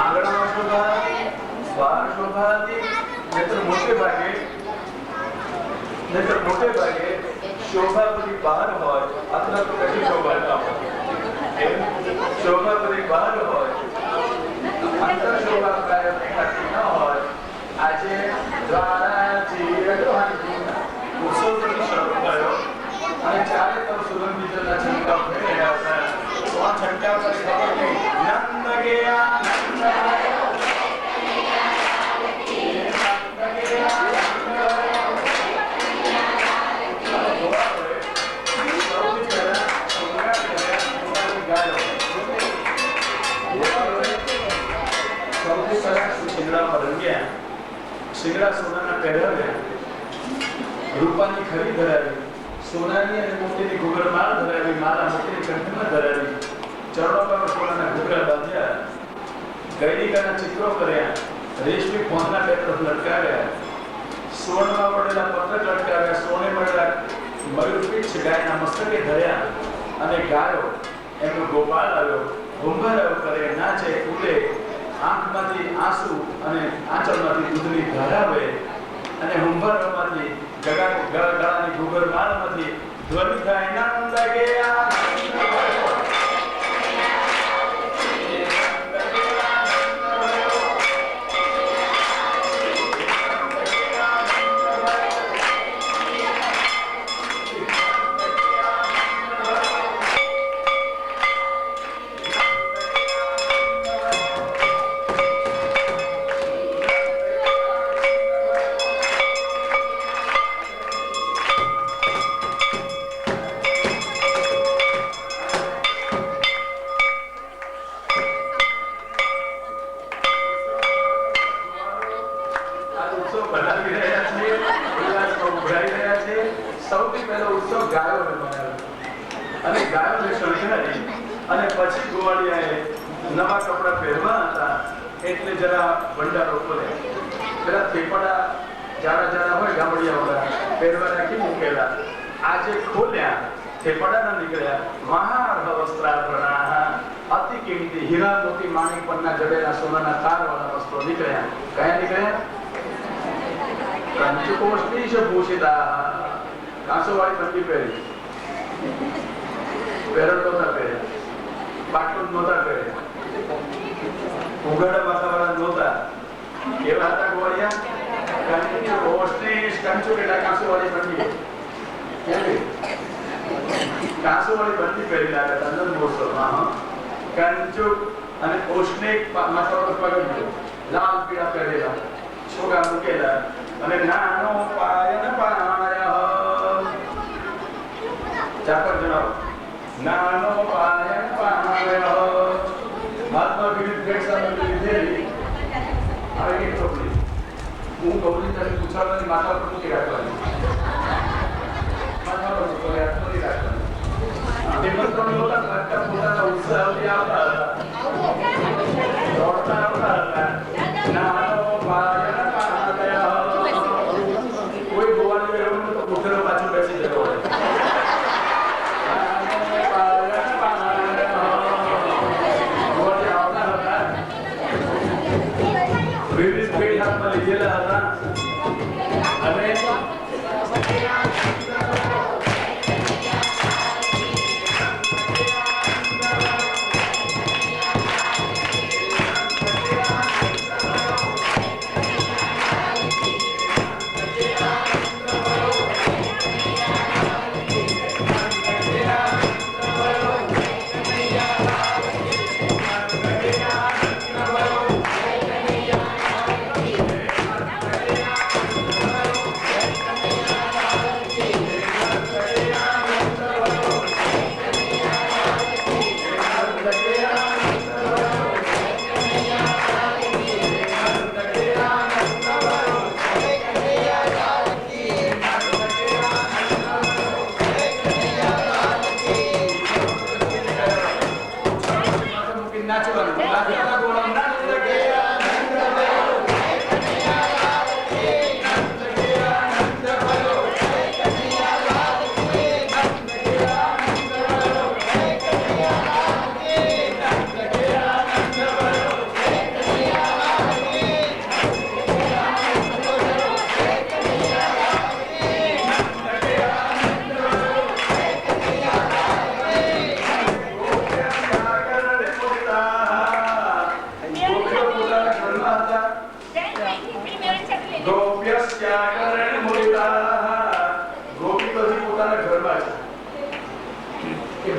આંગણામાં શોભા, બહાર શોભા હતી, નહીતર મોટે ભાગે શોભા બધી બહાર હોય અથવા તો કદી શોભા ના હોય. શોભા બધી બહાર હોય, અંતર શોભા પ્રાય દેખાતી ન હોય. આજે ઉત્સવ પછી શરૂ થયો અને ચારે તરફ સુગંધિતના છંટકાવ થઈ રહ્યા હતા. તો આ છંટકાવ કરી ખબર નહીં નંદ ગયા નંદ શિંગડા સોનાના પહેરાવ્યા, રૂપાની ખરી ધરાવી, સોનાની અને મોતીની ઘૂઘર માળ ધરાવી, માળા મોતીની કંઠમાં ધરાવી, ચરણો પર સોનાના ઘૂઘરા બાંધ્યા, ગૈરિકાના ચિત્રો કર્યા, રેશમી ફોનના બે તરફ લટકાવ્યા, સુવર્ણમાં પડેલા પત્રક લટકાવ્યા, સોને મળેલા મયુરપીઠ ગાયના મસ્તકે ધર્યા અને ગાયો એમનો ગોપાલ આવ્યો, ઘુંઘરાઓ કરે, નાચે, કૂદે, આંખમાંથી આંસુ અને આંચળમાંથી દૂધની ધારા વહે અને હુંભારામાંથી ગળાની ઘૂઘર માળમાંથી ધ્વનિ થાય નંદ ગયા. સૌથી પહેલો ઉત્સવ ગાયોનો મનાવ્યો અને ગાયોને શણગારી અને પછી ગોવાળિયાએ નવા કપડાં પહેરવા હતા એટલે જરા ભંડારો ખોલ્યા. પેલા થેપડા જાડા હોય ગામડિયાવાળા પહેરવા રાખી મૂકેલા, આજે ખોલ્યા, થેપડા ના નીકળ્યા. મહાર્હ વસ્ત્રાભરણાઃ, અતિ કિંમતી હીરા મોતી માણિક પરના જડેલા સોનાના તારવાળા વસ્ત્રો નીકળ્યા. કયા નીકળ્યા? કંચુકોષ્ઠી છે ભૂષિતા, કાંસોવાળી બંડી પહેરી, પહેરણ નહોતા પહેર્યા, પાટલું નહોતા પહેર્યા, ઉઘાડા માથાવાળા નહોતા. એવા હતા ગોવાળિયા? કંચુકોષ્ઠી, કંચુ એટલે કાંસોવાળી બંડી, કાંસોવાળી બંડી પહેરી લાગે અંદર મોસમાં. કંચુ અને ઓષ્ણિક માથા પર પગડ્યો, લાલ પીળા પહેરેલા, છોગા મૂકેલા અને નાનો પાયન પાય. ચાપર જણાવો. નાનો પાયન પાય. હાથમાં વિવિધ ભેટ સામગ્રી લીધેલી. હવે એક ચોપડી હું ગૌરી તને પૂછાડવાની માથા પર મૂકી રાખવાની, માથા પર મૂકી રાખવાની. નિમંત્રણ નહોતા કરતા, પોતાના ઉત્સાહથી આવતા હતા, દોડતા આવતા હતા. નાનો પાયન પાય. કોઈ ગોવાળીઓ એવું નતો ઉઠેલો પાછું બેસી જતો હોય. વિવિધ પેટ હાથમાં લીધેલા હતા અને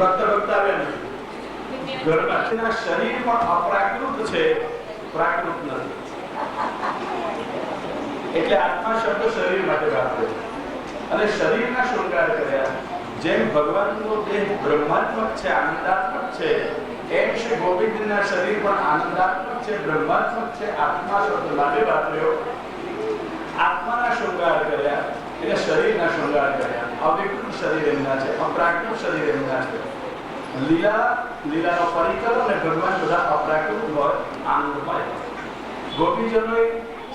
ભક્ત ભક્ત આવ્યા નથી. ઘરમાં તેના શરીર પણ અપ્રાકૃત છે, પ્રાકૃત નથી. એટલે આત્મા શબ્દ શરીર માટે વાપરે છે. અને શરીરના શૃંગાર કર્યા. જેમ ભગવાનનો દેહ બ્રહ્માત્મક છે, આનંદાત્મક છે, એમ શ્રી ગોવિંદના શરીર પણ આનંદાત્મક છે, બ્રહ્માત્મક છે. આત્મા શબ્દ માટે વાપર્યો. આત્માના શૃંગાર કર્યા એટલે શરીરના શૃંગાર કર્યા. અવિકૃત શરીર એમના છે, અપ્રાકૃત શરીર એમના છે. લીલાનો પરિકર અને ભગવાન બધા અપ્રાકૃત હોય, આનંદમય. ગોપીજનોએ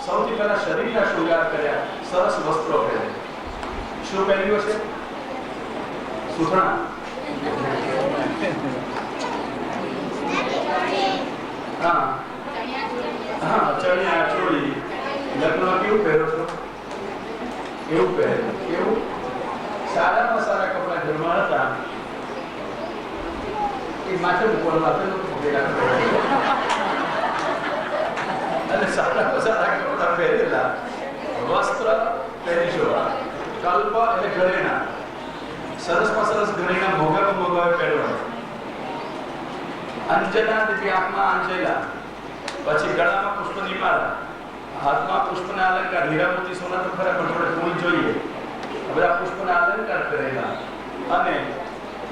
સૌથી પહેલા શરીરના શૃંગાર કર્યા. સરસ વસ્ત્રો પહેર્યા. શું પહેર્યું છે? સુથણા. હા હા, ચણિયા ચોળી. લગ્નમાં કેવું પહેરો છો? એવું પહેર્યું. કેવું? સારામાં સારા કપડા ઘરમાં હતા એ માથે મૂકવાનું અને સારામાં સારા કપડા પહેરેલા વસ્ત્ર પહેરીશો. કલ્પ એટલે ઘરેણા. સરસમાં સરસ ઘરેણા મોગા પહેરવા. અંજના દેવી આંખમાં આંચેલા, પછી ગળામાં પુષ્પની માળા, હાથમાં પુષ્પના અલંકાર, હીરા મોતી સોના તો ખરા પણ થોડે ફૂલ જોઈએ, બધા પુષ્પના અલંકાર કરેલા. અને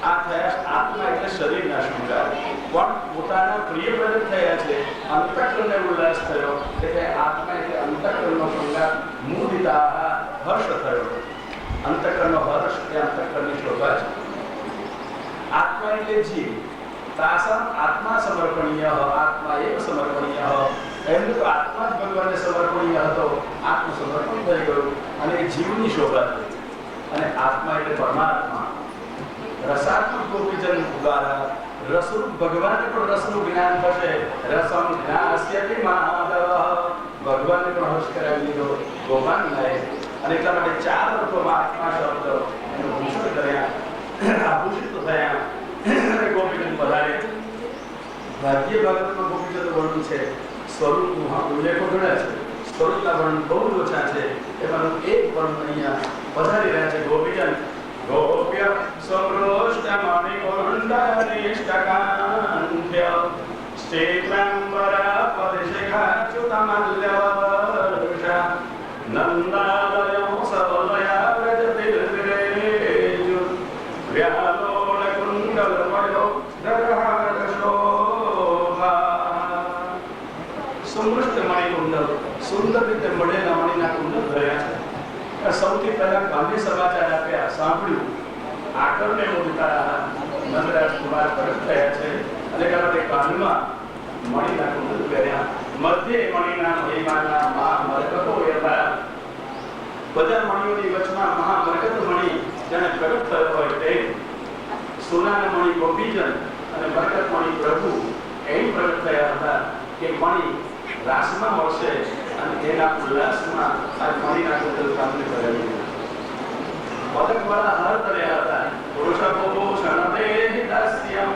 આ થયા આત્મા એટલે શરીરના શૃંગાર. પણ પોતાના પ્રિય પ્રગટ થયા છે, અંતઃકરણને ઉલ્લાસ થયો એટલે આત્મા એટલે અંતઃકરણનો શૃંગાર. મુદિતા હર્ષ થયો. અંતઃકરણનો હર્ષ એ અંતઃકરણની શોભા છે. આત્મા એટલે જીવ. તાસમ આત્મા સમર્પણીય, આત્મા એવ સમર્પણીય. એમને તો આત્મા જ ભગવાનને સમર્પણીય હતો. આત્મસમર્પણ થઈ ગયું અને એ જીવની શોભા થઈ. અને આત્મા એટલે પરમાત્મા. રસાત્મક ગોપીજન દ્વારા રસરૂપ ભગવાનને પણ રસનું જ્ઞાન થશે. રસમ જ્ઞાસ્યતિ માધવ. ભગવાનને પણ હર્ષ કરાવી દીધો ગોપાલને. અને એટલા માટે ચાર અર્થોમાં આત્મા શબ્દ એનું ભૂષણ કર્યા, આભૂષિત થયા. ગોપીજન પધારે. ભારતીય ભાગવતમાં ગોપીજન વર્ણન છે. સ્વરૂપનું ઉલ્લેખો ઘણા છે, સ્વરૂપના વર્ણન બહુ ઓછા છે. એમાંનું એક વર્ણન અહીંયા પધારી રહ્યા છે. ગોપીજન ગોપ્ય સમૃષ્ટમણિકુંડનિષ્ટકાંત્ય સ્ટેત્રંબરા પદશિખાચ્યુતમલ્યવર્ષા નંદાલયો સવલયા વ્રજતિર્વિરેજુ વ્યાલોલકુંડલમયો દરહારશોભા. સમૃષ્ટ મણિકુંડલ, સુંદર રીતે મળેલા મણિના કુંડલ ભર્યા છે. સૌથી પહેલા કાવ્ય સમાચાર આપ્યા, સાંભળ્યું. આકરને મુદિતા નંદરાજ કુમાર પ્રગટ થયા છે અને કારણ કાનમાં મણિના કુંડલ પહેર્યા. મધ્ય મણિના મહિમાના મહામરકતો હતા. બધા મણિઓની વચમાં મહામરકત મણિ જેને પ્રગટ થયો હોય તે સોનાના મણિ ગોપીજન અને મરકત મણિ પ્રભુ એ પ્રગટ થયા હતા. કે મણિ રાસમાં મળશે અને એના ઉલ્લાસમાં આ મણિના કુંડલ કામને કરેલું. પદકવાળા હાર કર્યા હતા. પુરુષભૂષણતે દાસ્યમ.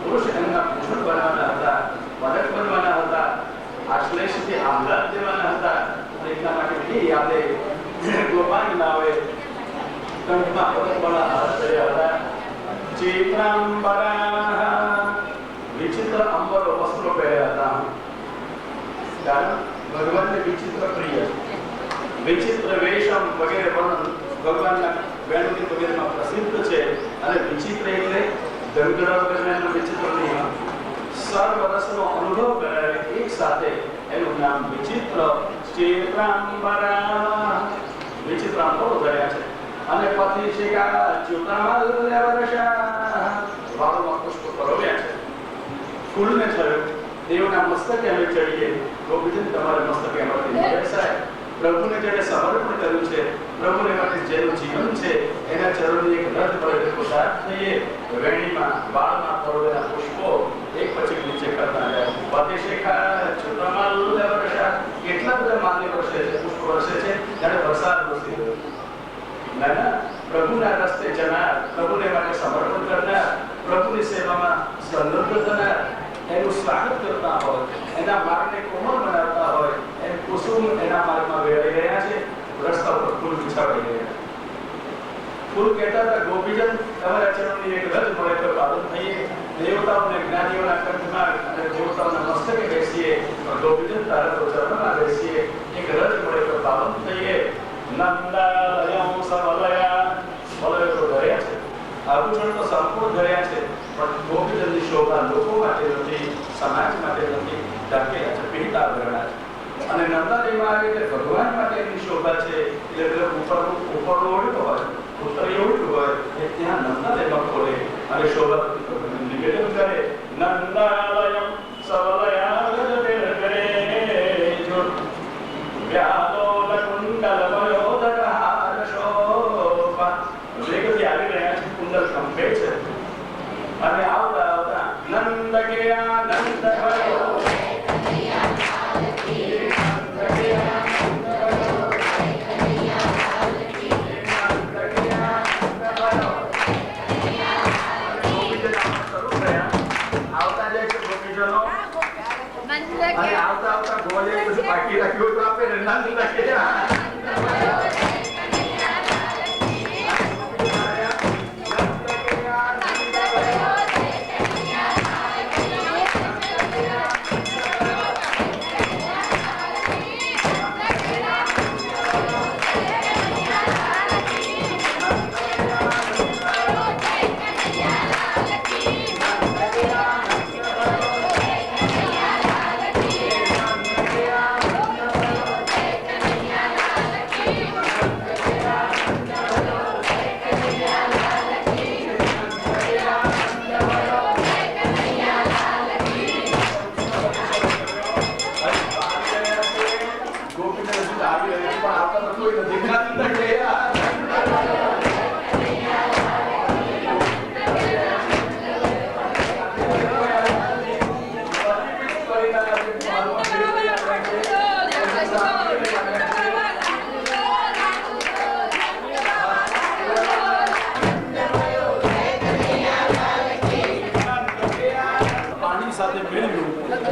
પુરુષ એમના ભૂષણ બનાવવાના હતા, પદક બનવાના હતા, આશ્લેષથી આહ્લાદ દેવાના હતા. અને એટલા માટે એ યાદે ગોપાલ નાવે કંઠમાં પદકવાળા હાર કર્યા હતા. ચિત્રાંબરા, વિચિત્ર અંબરો વસ્ત્રો પહેર્યા હતા. કારણ ભગવાનને વિચિત્ર પ્રિય. વિચિત્ર વેશમ વગેરે વર્ણન ભગવાનના વેણુની વગેરેમાં પ્રસિદ્ધ છે. અને વિચિત્ર એટલે ગણગણા વગેરેનો વિચિત્ર નહીં, સર્વ રસનો અનુભવ કરાવે એક સાથે એનું નામ વિચિત્ર. ચેત્રાંબરા, વિચિત્ર અંબરો ધર્યા છે. અને પતિ શિખા ચ્યુતમલ્યવર્ષા, વાળમાં પુષ્પ પરોવ્યા છે. ફૂલને થયું દેવના મસ્તકે અમે ચડીએ. ગોપીજન તમારે મસ્તકે અમારે બેસાય. પ્રભુને જેને સમર્પણ કર્યું છે, પ્રભુને માટે જેનું જીવન છે, એના ચરણની એક રથ પર પસાર થઈએ. વેણીમાં વાળમાં પરોવેલા પુષ્પો એક પછી નીચે કરતા જાય. પતિ શિખા ચ્યુતમલ્યવર્ષા, કેટલા બધા માન્ય વર્ષે છે, પુષ્પ વર્ષે છે ત્યારે વરસાદ વરસી રહ્યો. ના, પ્રભુના રસ્તે જનાર, પ્રભુને માટે સમર્પણ કરનાર, પ્રભુની સેવામાં સંલગ્ન થનાર, એનું સ્વાગત કરતા હોય, એના માર્ગને કોમળ બનાવતા હોય, એમ કુસુમ એના માર્ગમાં વેરાઈ રહ્યા છે. રસ્તા પર ફૂલ બિછાવાઈ રહ્યા. ફૂલ કહેતા હતા ગોપીજન તમારા ચરણની એક રજ મળે તો પાલન થઈએ, દેવતાઓને જ્ઞાનીઓના કંઠમાં અને દેવતાઓના મસ્તકે બેસીએ, ગોપીજન તારા તો ચરણમાં બેસીએ, એક રજ મળે તો પાલન થઈએ. નંદાલયં સવલયા, વલય તો ધર્યા છે, આભૂષણ તો સંપૂર્ણ ધર્યા છે, પણ ગોપીજનની શોભા લોકો માટે નથી, સમાજ માટે નથી, ઢાંકેલા છે, પીતાંબરણા છે. અને નંદાલયમાં આવે એટલે ભગવાન માટેની શોભા છે, એટલે પેલો ઉપર ઓળ્યું હોય, ઉત્તરી ઓળ્યું હોય એ ત્યાં નંદાલયમાં ખોલે અને શોભા નિવેદન કરે. નંદાલયં સવલયા કરે જો વ્યાલોલ કુંડલ વયોધરહાર શોભા. વેગથી આવી રહ્યા છે, કુંડલ કંપે છે અને આવતા આવતા નંદ કે આનંદ ભયો આવતા ગોળે બધું બાકી રાખ્યું તો આપણે નંદ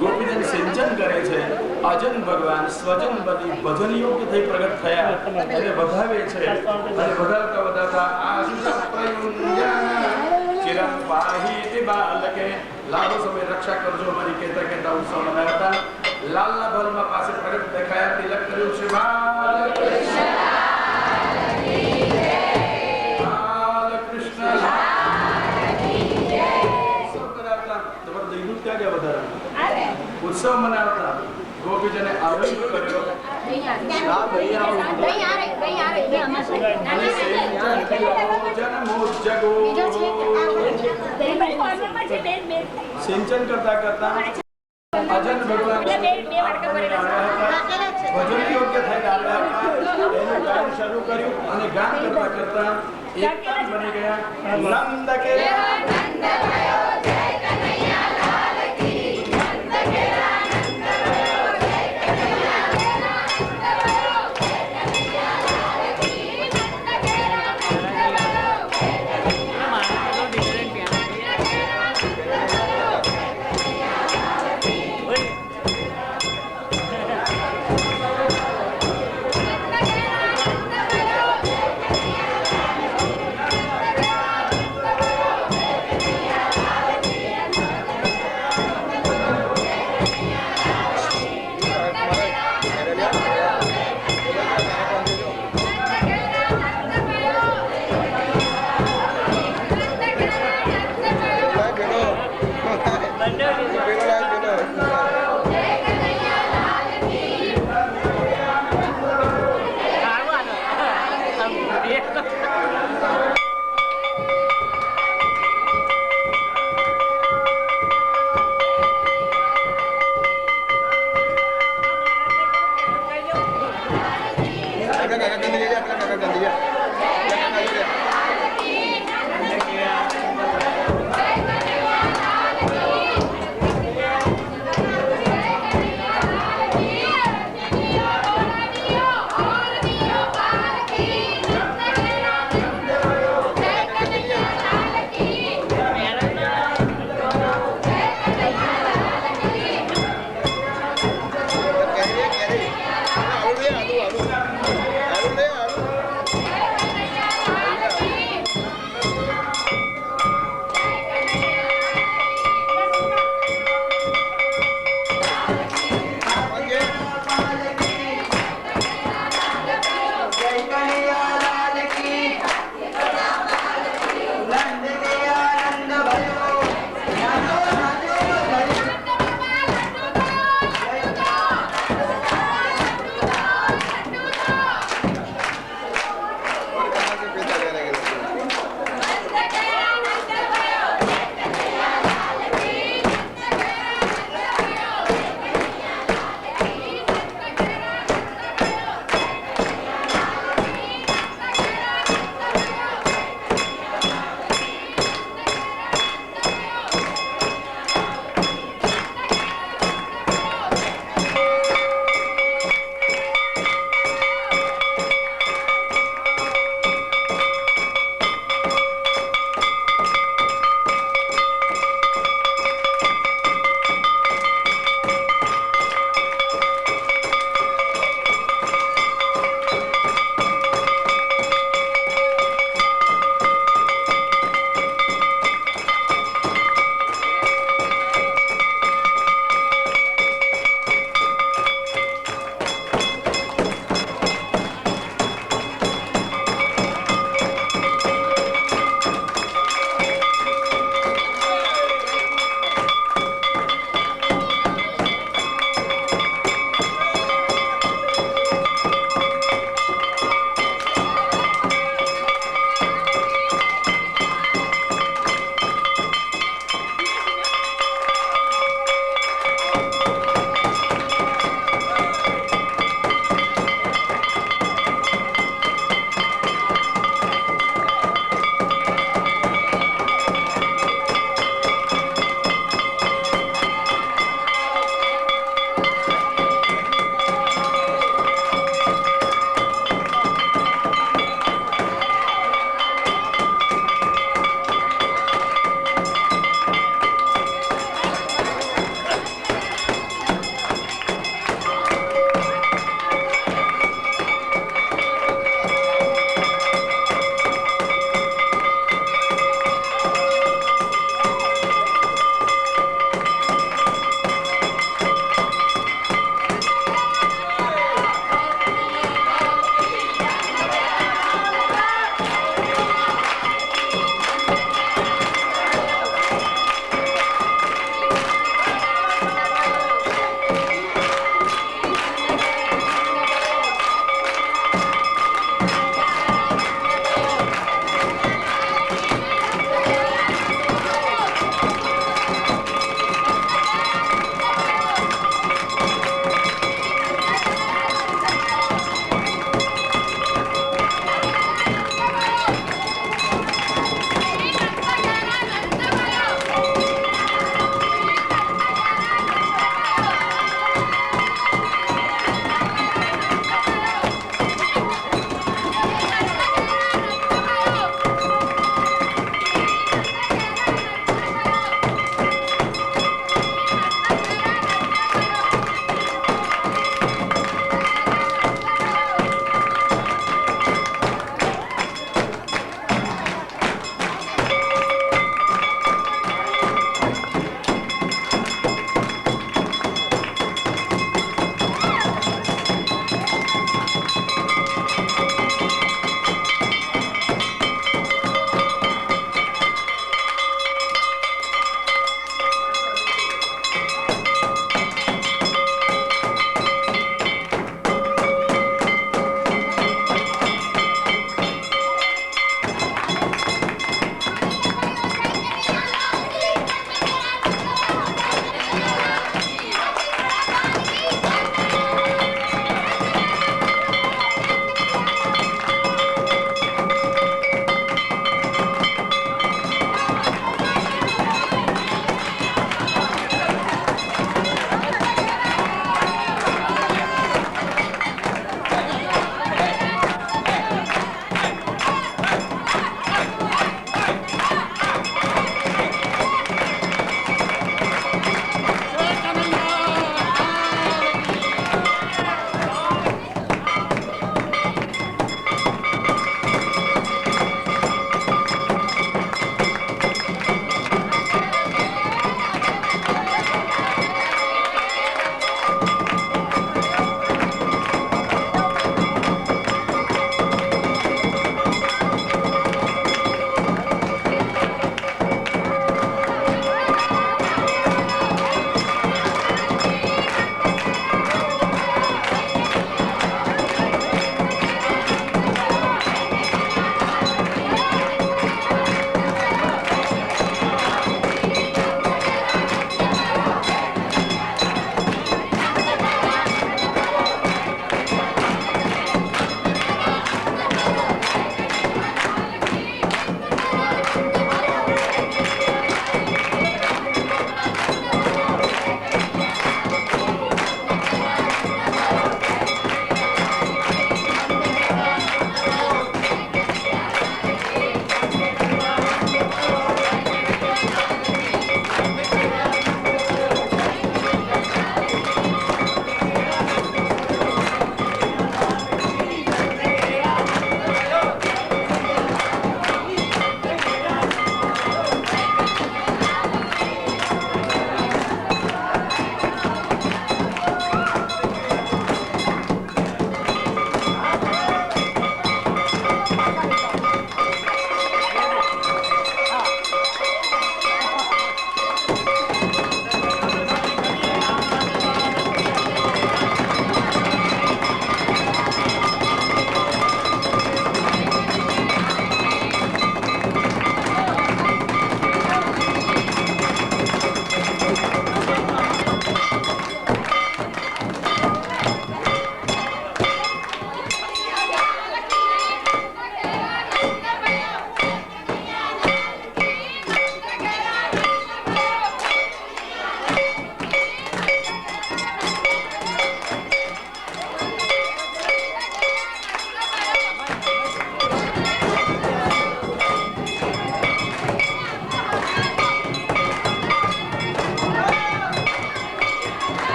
ગોપીજન સિંચન કરે છે. અજન ભગવાન સ્વજન બની ભજન યોગ્ય થઈ પ્રગટ થયા અને વધાવે છે. અને વધાવતા વધાવતા આશુષ પ્રયુંજન ચિરં પાહિતિ બાલકે, લાલો સમય રક્ષા કરજો મારી કહેતા કહેતા ઉત્સવ મનાવતા લાલના ભરમાં પાસે પ્રગટ દેખાયા, તિલક કર્યું છે બાલકૃષ્ણ ઉત્સવ મનાવતા ગોપીજને આરંભ કર્યો. સિંચન કરતા કરતા અજન ભગવાન ભજન યોગ્ય થઈ આવ્યા હતા. એનું ગાયન શરૂ કર્યું અને ગાન કરતા કરતા એક બની ગયા. નંદ કે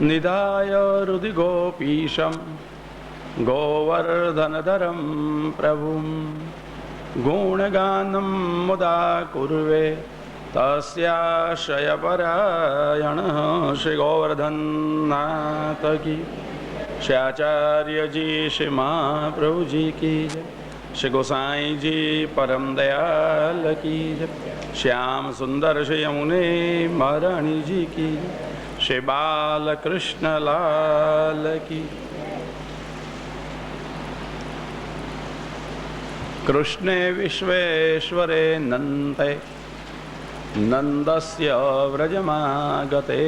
निधाय हृदि गोपीशं गोवर्धनधरं प्रभुं गुणगानं मुदा कुर्वे तस्याश्रयपरायणः श्री गोवर्धन नाथ की, श्री आचार्य जी श्री महाप्रभु जी की जय, श्री गोसाई जी परम दयाल की जय, श्याम सुंदर श्री यमुने महारानी जी की जय, श्री बाल कृष्ण लाल की। कृष्णे विश्वेश्वरे नन्ते नन्दस्य व्रजमागते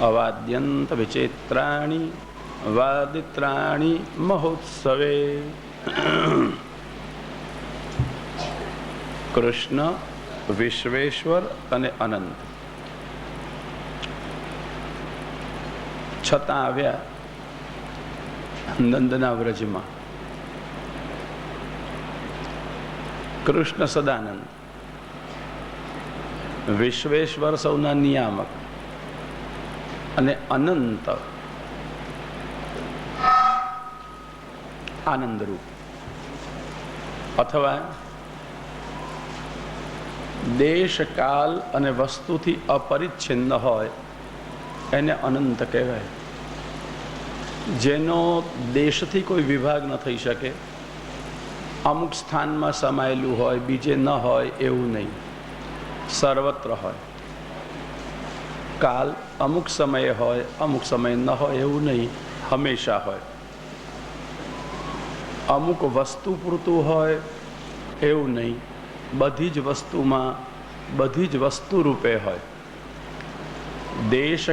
अवाद्यन्त विचित्राणि वादित्राणि महोत्सवे। कृष्ण विश्वेश्वर અને અનંત છતાં આવ્યા નંદના વ્રજમાં। કૃષ્ણ સદાનંદ, વિશ્વેશ્વર સૌના નિયામક અને અનંત આનંદરૂપ, અથવા દેશ કાલ અને વસ્તુથી અપરિચ્છિન્ન હોય એને અનંત કહેવાય। જેનો દેશથી કોઈ વિભાગ ન થઈ શકે, અમુક સ્થાનમાં સમાયેલું હોય, બીજે ન હોય એવું નહીં, સર્વત્ર હોય। કાલ અમુક સમયે હોય, અમુક સમયે ન હોય એવું નહીં, હંમેશા હોય। અમુક વસ્તુ પૂરતું હોય એવું નહીં, બધી જ વસ્તુમાં બધી જ વસ્તુ રૂપે હોય। દેશ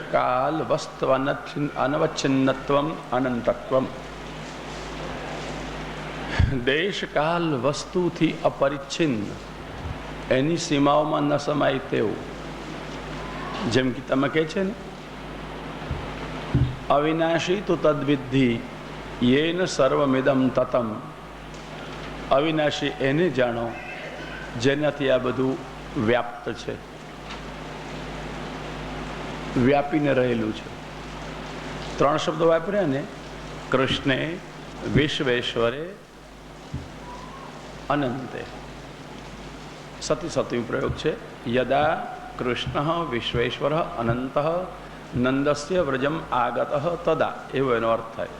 કાલ વસ્તુ અનવચ્છિન્નત્વમ અનંતત્વમ। દેશ કાલ વસ્તુથી અપરિચ્છિન્ન, એની સીમાઓમાં ન સમાય તેવું। જેમ કે તમે કહે છે ને, અવિનાશી તો તદ્વિદ્ધિ યેન સર્વમિદમ તતમ। અવિનાશી એને જાણો જેનાથી આ બધું વ્યાપ્ત છે, વ્યાપીને રહેલું છે। ત્રણ શબ્દો વાપર્યા ને, કૃષ્ણે વિશ્વેશ્વરે અનંતે। સતી સતી પ્રયોગ છે। યદા કૃષ્ણ વિશ્વેશ્વર અનંત નંદસ્ય વ્રજમ આગત તદા, એવો એનો અર્થ થાય।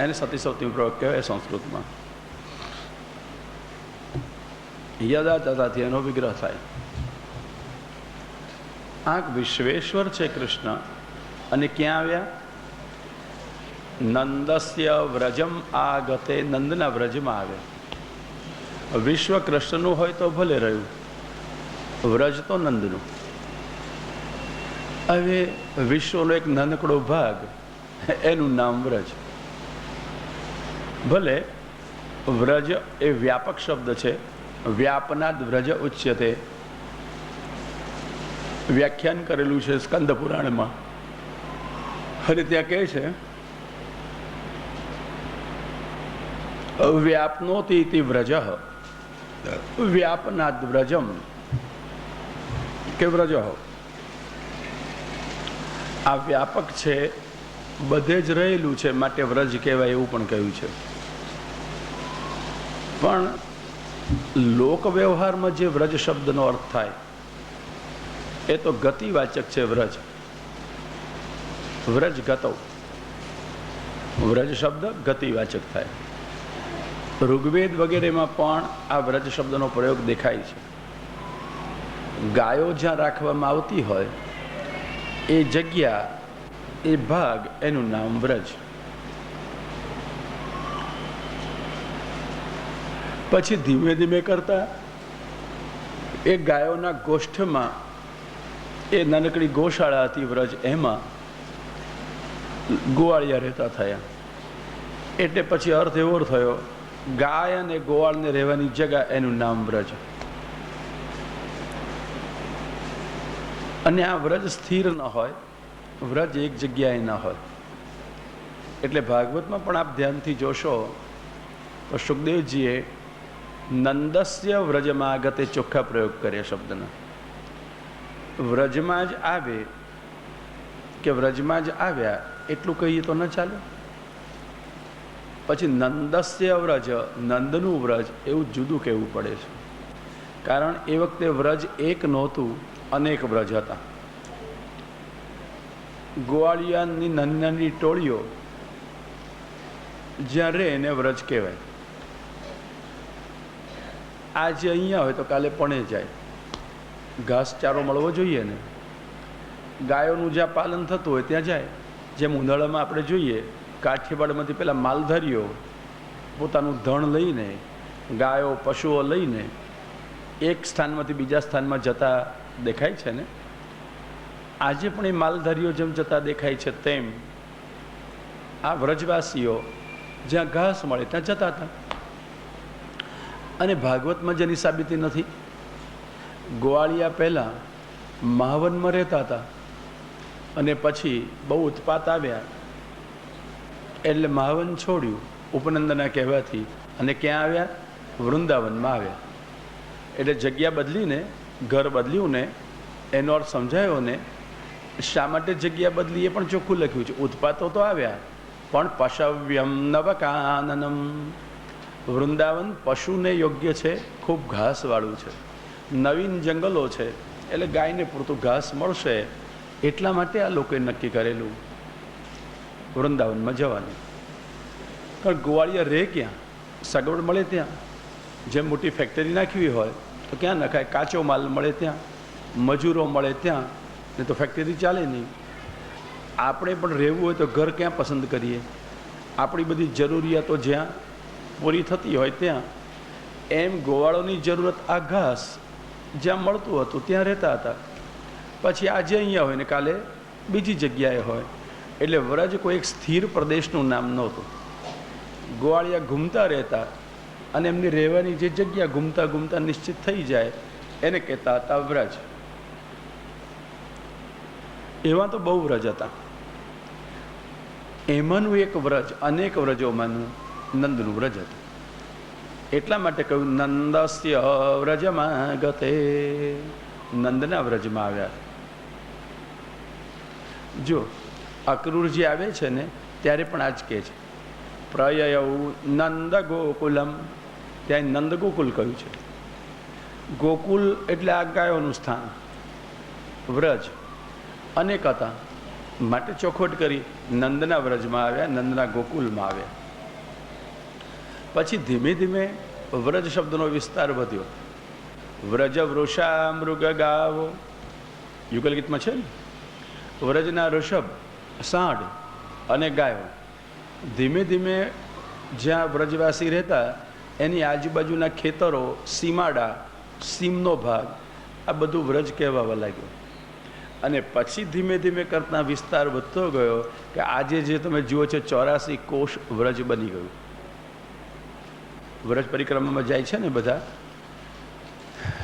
એને સતી સતી પ્રયોગ કહેવાય સંસ્કૃતમાં। યદા તદાથી એનો વિગ્રહ થાય। આ વિશ્વેશ્વર છે કૃષ્ણ, અને ક્યાં આવ્યા? નંદસ્ય વ્રજમ આગતે, નંદના વ્રજમાં આવ્યા। વિશ્વ કૃષ્ણનું હોય તો ભલે રહ્યું, વ્રજ તો નંદનું। હવે વિશ્વનો એક નાનકડો ભાગ, એનું નામ વ્રજ। ભલે વ્રજ એ વ્યાપક શબ્દ છે, વ્યાપનાદ વ્રજ ઉચ્યતે, વ્યાખ્યાન કરેલું છે સ્કંદ પુરાણમાં। અને ત્યાં કહે છે વ્યાપનોતિ વ્રજ વ્યાપનાદ વ્રજમ, કે વ્રજ આ વ્યાપક છે, બધે જ રહેલું છે, માટે વ્રજ કહેવાય એવું પણ કહ્યું છે। પણ લોક વ્યવહારમાં જે વ્રજ શબ્દનો અર્થ થાય એ તો ગતિવાચક છે। વ્રજ વ્રજ ગતો, વ્રજ શબ્દ ગતિવાચક થાય। ઋગ્વેદ વગેરેમાં પણ આ વ્રજ શબ્દનો પ્રયોગ દેખાય છે। ગાયો જ્યાં રાખવામાં આવતી હોય એ જગ્યા, એ ભાગ, એનું નામ વ્રજ। પછી ધીમે ધીમે કરતા એ ગાયોના ગોષ્ઠમાં, એ નાનકડી ગૌશાળા હતી વ્રજ, એમાં ગોવાળિયા રહેતા થયા। એટલે પછી અર્થ એવો થયો, ગાય અને ગોવાળને રહેવાની જગ્યા, એનું નામ વ્રજ। અને આ વ્રજ સ્થિર ન હોય, વ્રજ એક જગ્યાએ ન હોય। એટલે ભાગવતમાં પણ આપ ધ્યાનથી જોશો તો સુખદેવજીએ નંદસ્ય વ્રજમાગતે ચોખ્ખા પ્રયોગ કર્યા શબ્દના। વ્રજમાં જ આવે કે વ્રજમાં જ આવ્યા એટલું કહીએ તો ન ચાલે. પછી નંદસ્ય વ્રજ, નંદનું વ્રજ એવું જુદું કહેવું પડે છે. કારણ એ વખતે વ્રજ એક નહોતું, અનેક વ્રજ હતા. ગોવાળિયાની નાની નાની ટોળીઓ જ્યાં રહે એને વ્રજ કહેવાય. આજે અહીંયા હોય તો કાલે પણ જાય. ઘાસચારો મળવો જોઈએ ને, ગાયોનું જ્યાં પાલન થતું હોય ત્યાં જાય. જેમ ઉનાળામાં આપણે જોઈએ કાઠિયાવાડમાંથી પેલા માલધારીઓ પોતાનું ધણ લઈને, ગાયો પશુઓ લઈને એક સ્થાનમાંથી બીજા સ્થાનમાં જતા દેખાય છે ને. આજે પણ એ માલધારીઓ જેમ જતા દેખાય છે તેમ આ વ્રજવાસીઓ જ્યાં ઘાસ મળે ત્યાં જતા હતા. અને ભાગવતમાં જેની સાબિતી નથી. ગોવાળિયા પહેલાં મહાવનમાં રહેતા હતા અને પછી બહુ ઉત્પાત આવ્યા એટલે મહાવન છોડ્યું ઉપનંદના કહેવાથી અને ક્યાં આવ્યા? વૃંદાવનમાં આવ્યા. એટલે જગ્યા બદલીને ઘર બદલ્યું ને એનો અર્થ સમજાયો ને. શા માટે જગ્યા બદલી એ પણ ચોખ્ખું લખ્યું છે. ઉત્પાતો તો આવ્યા પણ પશવ્યમ નવકાનનમ. વૃંદાવન પશુને યોગ્ય છે, ખૂબ ઘાસવાળું છે, નવીન જંગલો છે, એટલે ગાયને પૂરતું ઘાસ મળશે એટલા માટે આ લોકોએ નક્કી કરેલું વૃંદાવનમાં જવાનું. કારણ ગોવાળિયા રહે ક્યાં? સગવડ મળે ત્યાં. જેમ મોટી ફેક્ટરી નાખવી હોય તો ક્યાં નખાય? કાચો માલ મળે ત્યાં, મજૂરો મળે ત્યાં, નહીં તો ફેક્ટરી ચાલે નહીં. આપણે પણ રહેવું હોય તો ઘર ક્યાં પસંદ કરીએ? આપણી બધી જરૂરિયાતો જ્યાં પૂરી થતી હોય ત્યાં. એમ ગોવાળોની જરૂરત આ ઘાસ જ્યાં મળતું હતું ત્યાં રહેતા હતા. પછી આજે અહીંયા હોય ને કાલે બીજી જગ્યાએ હોય. એટલે વ્રજ કોઈ એક સ્થિર પ્રદેશનું નામ નહોતું. ગોવાળિયા ઘૂમતા રહેતા અને એમની રહેવાની જે જગ્યા ઘૂમતા ઘૂમતા નિશ્ચિત થઈ જાય એને કહેતા હતા વ્રજ. એવા તો બહુ વ્રજ હતા. એમાંનું એક વ્રજ, અનેક વ્રજોમાંનું નંદનું વ્રજ હતું. એટલા માટે કહ્યું નંદસ્ય વ્રજમાં ગતે. નંદના વ્રજમાં આવ્યા. જો અક્રૂરજી આવે છે ને ત્યારે પણ આ જ કહે છે પ્રયયૌ નંદ ગોકુલમ. ત્યાં નંદ ગોકુલ કહ્યું છે. ગોકુલ એટલે આ ગાયોનું સ્થાન. વ્રજ અનેક હતા માટે ચોખવટ કરી નંદના વ્રજમાં આવ્યા, નંદના ગોકુલમાં આવ્યા. પછી ધીમે ધીમે વ્રજ શબ્દનો વિસ્તાર વધ્યો. વ્રજ વૃષા મૃગ ગાવો યુગલ ગીતમાં છે ને. વ્રજના ઋષભ, સાંઢ અને ગાયો. ધીમે ધીમે જ્યાં વ્રજવાસી રહેતા એની આજુબાજુના ખેતરો, સીમાડા, સીમનો ભાગ, આ બધું વ્રજ કહેવાવા લાગ્યું. અને પછી ધીમે ધીમે કરતા વિસ્તાર વધતો ગયો કે આજે જે તમે જુઓ છો 84 કોષ વ્રજ બની ગયું. વ્રજ પરિક્રમામાં જાય છે ને બધા,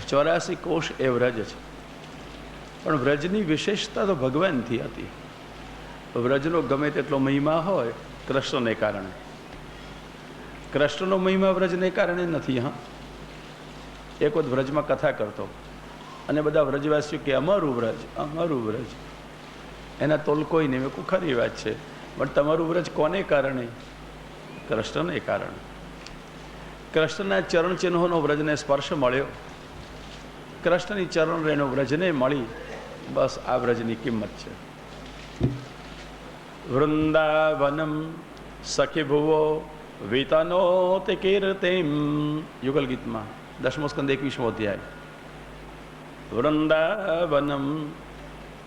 84 કોષ એ વ્રજ છે. પણ વ્રજની વિશેષતા તો ભગવાનથી હતી. વ્રજનો ગમે તેટલો મહિમા હોય કૃષ્ણને કારણે. કૃષ્ણનો મહિમા વ્રજને કારણે નથી. હા, એક વખત વ્રજમાં કથા કરતો અને બધા વ્રજવાસીઓ કે અમારું વ્રજ, અમારું વ્રજ. એના તોલ કોઈ નહીં. મેં કહું ખરી વાત છે, પણ તમારું વ્રજ કોને કારણે? કૃષ્ણને કારણે. કૃષ્ણના ચરણ ચિહ્નોનો વ્રજને સ્પર્શ મળ્યો. કૃષ્ણની ચરણ રેણો વ્રજને મળી. બસ આ વ્રજની કિંમત છે. વૃંદાવનમ સખી ભુવો વિતનો તે કીર્તિમ. યુગલ ગીતમાં 10મો સ્કંદ 21મો અધ્યાય. વૃંદાવનમ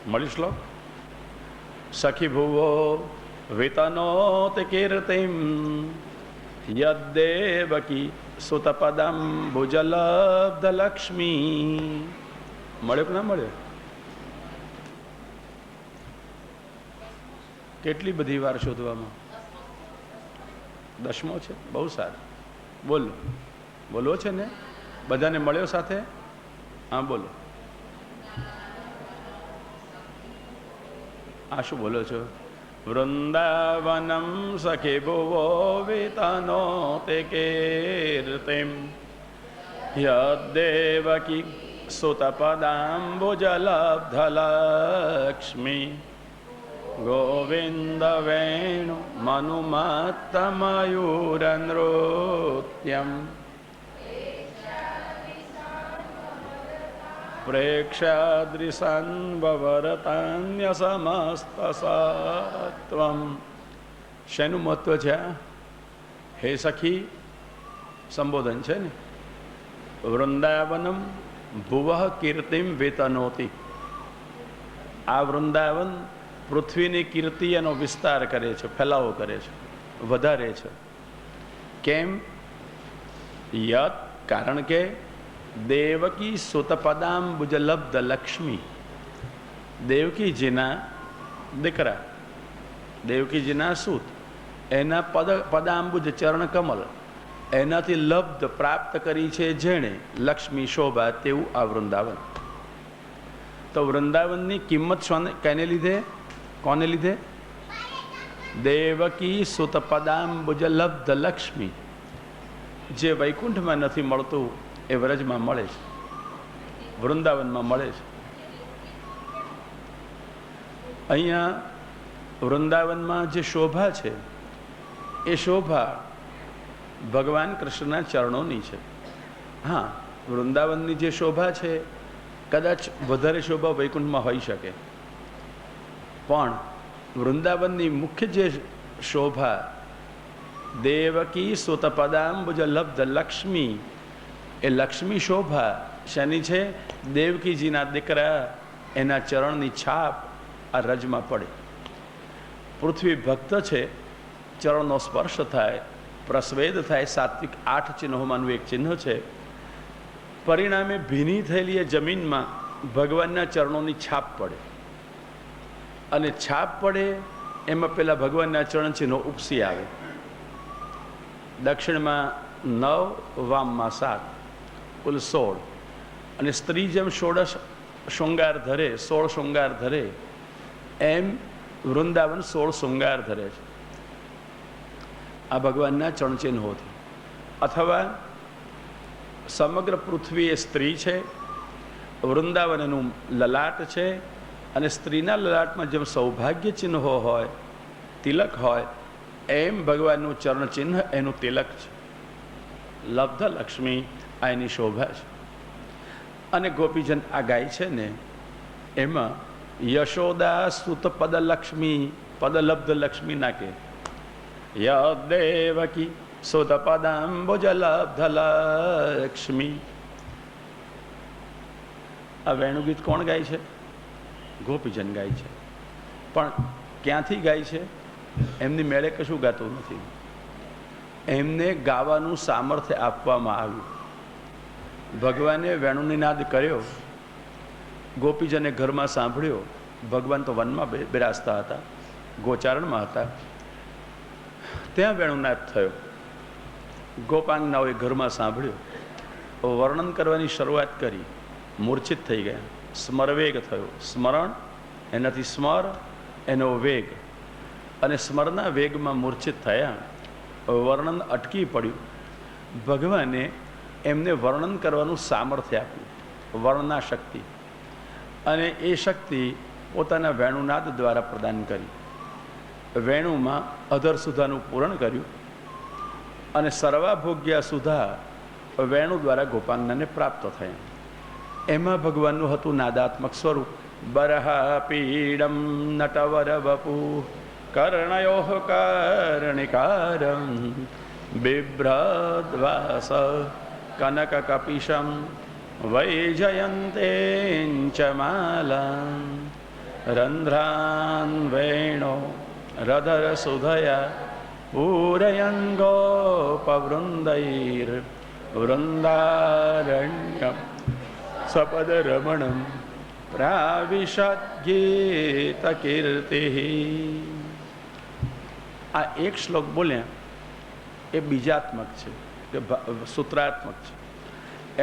મળી શ્લોક. સખી ભુવો વિતનો તે કીર્તિમ યદ્દેવકી સુતપદમ ભુજલબ્ધ લક્ષ્મી. મળ્યો કે ના મળ્યો? કેટલી બધી વાર શોધવામાં. 10મો છે. બહુ સારું. બોલો, બોલો છે ને બધાને મળ્યો સાથે? હા બોલો. આ શું બોલો છો? વૃંદાવનમ સખી ભુવો વિતનો તે કીર્તિમ યદ્દેવકી સુતપદાંબુજલબ્ધલક્ષ્મી ગોવિંદ વેણુ મનુમત્તમયુરનૃત્યમ પ્રેક્ષાદ્રિસન્વરતાન્યસમસ્તસત્વમ. શેનું મહત્વ છે? હે સખી સંબોધન છે ને. વૃંદાવનમ ભુવઃ કીર્તિમ વેતનોતી. આ વૃંદાવન પૃથ્વીની કીર્તિ એનો વિસ્તાર કરે છે, ફેલાવો કરે છે, વધારે છે. કેમ? યત કારણ કે દેવકી સુતપદાંબુજલબ્ધ લક્ષ્મી, દેવકીજીના દીકરા, દેવકીજીના સૂત, એના પદાંબુજ ચરણ કમલ, એનાથી લબ્ધ પ્રાપ્ત કરી છે જેણે લક્ષ્મી શોભા, તેવું આ વૃંદાવન. તો વૃંદાવનની કિંમત કેને લીધે? કોને લીધે? દેવકી સુતપદાંબુજલબ્ધ લક્ષ્મી. જે વૈકુંઠમાં નથી મળતું એ વ્રજમાં મળે છે, વૃંદાવનમાં મળે છે. અહીંયા વૃંદાવનમાં જે શોભા છે એ શોભા ભગવાન કૃષ્ણના ચરણોની છે. હા, વૃંદાવનની જે શોભા છે કદાચ વધારે શોભા વૈકુંઠમાં હોઈ શકે, પણ વૃંદાવનની મુખ્ય જે શોભા દેવકી સુતપદાંબુજલબ્ધ લક્ષ્મી, એ લક્ષ્મી શોભા શેની છે? દેવકીજીના દીકરા, એના ચરણની છાપ આ રજમાં પડે. પૃથ્વી ભક્ત છે, ચરણનો સ્પર્શ થાય, પ્રસ્વેદ થાય, સાત્વિક 8 ચિહ્નોમાંનું એક ચિહ્ન છે. પરિણામે ભીની થયેલી એ જમીનમાં ભગવાનના ચરણોની છાપ પડે, અને છાપ પડે એમાં પેલા ભગવાનના ચરણ ચિહ્નો ઉપસી આવે. દક્ષિણમાં 9, વામમાં 7, કુલ 16. અને સ્ત્રી જેમ 16 શૃંગાર ધરે, 16 શૃંગાર ધરે, એમ વૃંદાવન 16 શૃંગાર ધરે છે આ ભગવાનના ચરણચિહ્નોથી. અથવા સમગ્ર પૃથ્વી એ સ્ત્રી છે, વૃંદાવન એનું લલાટ છે, અને સ્ત્રીના લલાટમાં જેમ સૌભાગ્ય ચિહ્નો હોય, તિલક હોય, એમ ભગવાનનું ચરણચિહ્ન એનું તિલક છે. લબ્ધ લક્ષ્મી આ એની શોભા છે. અને ગોપીજન આ ગાય છે ને, એમાં યશોદા સુત પદલક્ષ્મી, પદલબ્ધ લક્ષ્મી ના કે, યદેવકી સુત પદાંબુજલબ્ધ લક્ષ્મી. આ વેણુગીત કોણ ગાય છે? ગોપીજન ગાય છે. પણ ક્યાંથી ગાય છે? એમની મેળે કશું ગાતું નથી, એમને ગાવાનું સામર્થ્ય આપવામાં આવ્યું. ભગવાને વેણુનિનાદ કર્યો, ગોપીજને ઘરમાં સાંભળ્યો. ભગવાન તો વનમાં બિરાજતા હતા, ગોચારણમાં હતા. ત્યાં વેણુનાદ થયો, ગોપાંગનાઓએ ઘરમાં સાંભળ્યો, વર્ણન કરવાની શરૂઆત કરી, મૂર્છિત થઈ ગયા. સ્મરવેગ થયો, સ્મરણ એનાથી સ્મર, એનો વેગ, અને સ્મરના વેગમાં મૂર્છિત થયા. વર્ણન અટકી પડ્યું. ભગવાને એમને વર્ણન કરવાનું સામર્થ્ય આપ્યું, વર્ણના શક્તિ, અને એ શક્તિ પોતાના વેણુનાદ દ્વારા પ્રદાન કરી. વેણુમાં અધર સુધાનું પૂરણ કર્યું, અને સર્વાભોગ્યા સુધા વેણુ દ્વારા ગોપાંગનાને પ્રાપ્ત થયા. એમાં ભગવાનનું હતું નાદાત્મક સ્વરૂપ. બરહા પીડમ નટવર વપુ કર્ણયો કર્ણિકારમ બિભ્રદ્વાસ કનક કપિશમ વૈજયંતેંચ માલાં રંધ્રાન વેણો રધર સુધયા પૂરયન ગોપવૃંદૈર વૃંદારણ્યમ સપદ રમણમ પ્રાવિશદ ગીત કીર્તિ. આ એક શ્લોક બોલ્યા એ બીજાત્મક છે, કે સૂત્રાત્મક છે.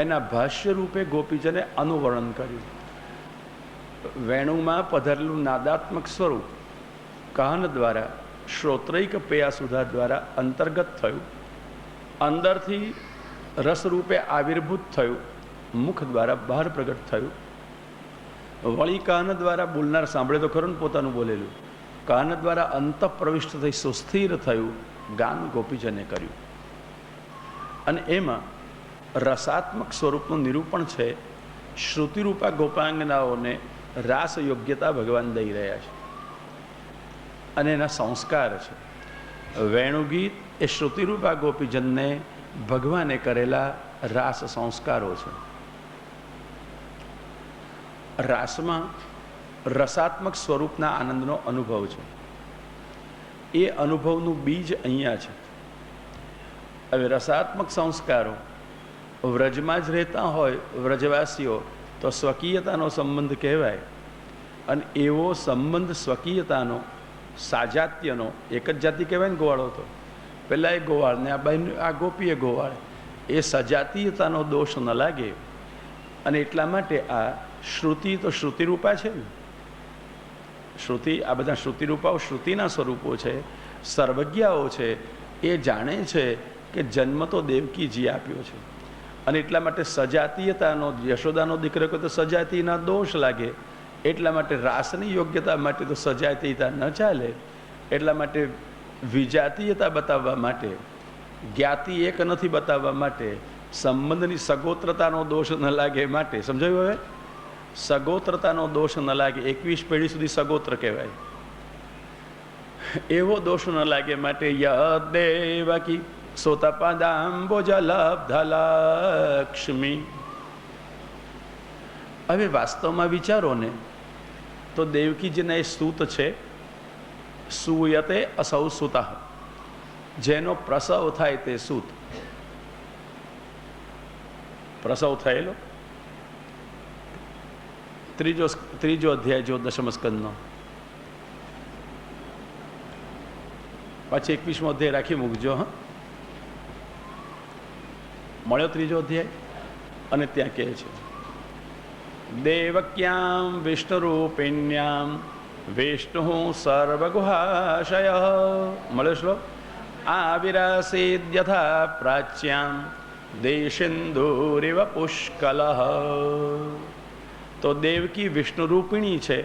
એના ભાષ્ય રૂપે ગોપીજને અનુવર્ણન કર્યું. વેણુમાં પધરેલું નાદાત્મક સ્વરૂપ કાન દ્વારા, શ્રોત્રૈક પયાસુધા દ્વારા અંતર્ગત થયું, અંદરથી રસરૂપે આવિર્ભૂત થયું, મુખ દ્વારા બહાર પ્રગટ થયું. વળી કાન દ્વારા બોલનાર સાંભળે તો ખરું ને પોતાનું બોલેલું. કાન દ્વારા અંત પ્રવિષ્ટ થઈ સુસ્થિર થયું, ગાન ગોપીજને કર્યું. અને એમાં રસાત્મક સ્વરૂપનું નિરૂપણ છે. શ્રુતિરૂપા ગોપાંગનાઓને રાસ યોગ્યતા ભગવાન દઈ રહ્યા છે અને એના સંસ્કાર છે. વેણુગીત એ શ્રુતિરૂપા ગોપીજનને ભગવાને કરેલા રાસ સંસ્કારો છે. રાસમાં રસાત્મક સ્વરૂપના આનંદનો અનુભવ છે. એ અનુભવનું બીજ અહીંયા છે. હવે રસાત્મક સંસ્કારો વ્રજમાં જ રહેતા હોય વ્રજવાસીઓ તો સ્વકીયતાનો સંબંધ કહેવાય. અને એવો સંબંધ સ્વકીયતાનો સાજાત્યનો એક જ જાતિ કહેવાય ને ગોવાળો તો પહેલાં એ ગોવાળ ને આ ગોપીએ ગોવાળ એ સજાતીયતાનો દોષ ન લાગે. અને એટલા માટે આ શ્રુતિ તો શ્રુતિરૂપા છે ને. શ્રુતિ આ બધા શ્રુતિરૂપાઓ શ્રુતિના સ્વરૂપો છે, સર્વજ્ઞાઓ છે. એ જાણે છે કે જન્મ તો દેવકીજી આપ્યો છે અને એટલા માટે સજાતીયતાનો યશોદાનો દીકરો કહે તો સજાતીના દોષ લાગે. એટલા માટે રાસની યોગ્યતા માટે તો સજાતીયતા ન ચાલે. એટલા માટે વિજાતીયતા બતાવવા માટે, જ્ઞાતિ એક નથી બતાવવા માટે, સંબંધની સગોત્રતાનો દોષ ન લાગે માટે. સમજાયું? હવે સગોત્રતાનો દોષ ન લાગે, 21 પેઢી સુધી સગોત્ર કહેવાય, એવો દોષ ન લાગે માટે યદેવકી સોતપદાંબોજલબ્ધલક્ષ્મી. હવે વાસ્તવમાં વિચારો ને તો દેવકીજીના એ સૂત છે. સૂયતે અસૌ સુતઃ, જેનો પ્રસવ થાય તે સૂત. પ્રસવ થયેલો ત્રીજો અધ્યાય જો દશમ સ્કંદનો, પાછી 21મો અધ્યાય રાખી મૂકજો. હા, મળ્યો ત્રીજો અધ્યાય. અને ત્યાં કહે છે દેવક્યામ વિષ્ણુરૂપિણ્યામ વિષ્ણુ સર્વગુહાશય. મળ્યો શ્લોક. આવિરાસીદ યથા પ્રાચ્યામ દેશિન્દુરિવ પુષ્કલ. તો દેવકી વિષ્ણુરૂપિણી છે.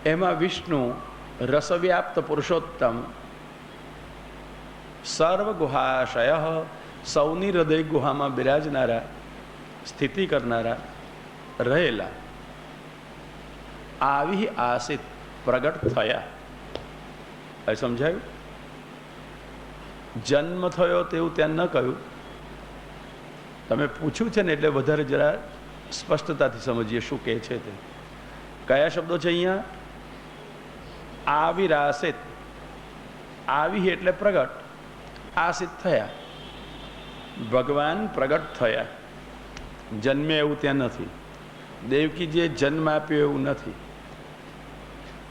એમાં વિષ્ણુ રસવ્યાપ્ત પુરુષોત્તમ, સર્વગુહાશય, સૌની હૃદય ગુહામાં બિરાજનારા, સ્થિતિ કરનારા, રહેલા. આવી આસિત પ્રગટ થયા. હવે સમજાયું? જન્મ થયો તેવું ત્યાં ન કહ્યું. તમે પૂછ્યું છે ને એટલે વધારે જરા સ્પષ્ટતાથી સમજીએ શું કહે છે તે. કયા શબ્દો છે અહીંયા? આવિરાસિત. આવી એટલે પ્રગટ, આસિત થયા. ભગવાન પ્રગટ થયા. જન્મે એવું ત્યાં નથી. દેવકીજીએ જન્મ આપ્યો એવું નથી.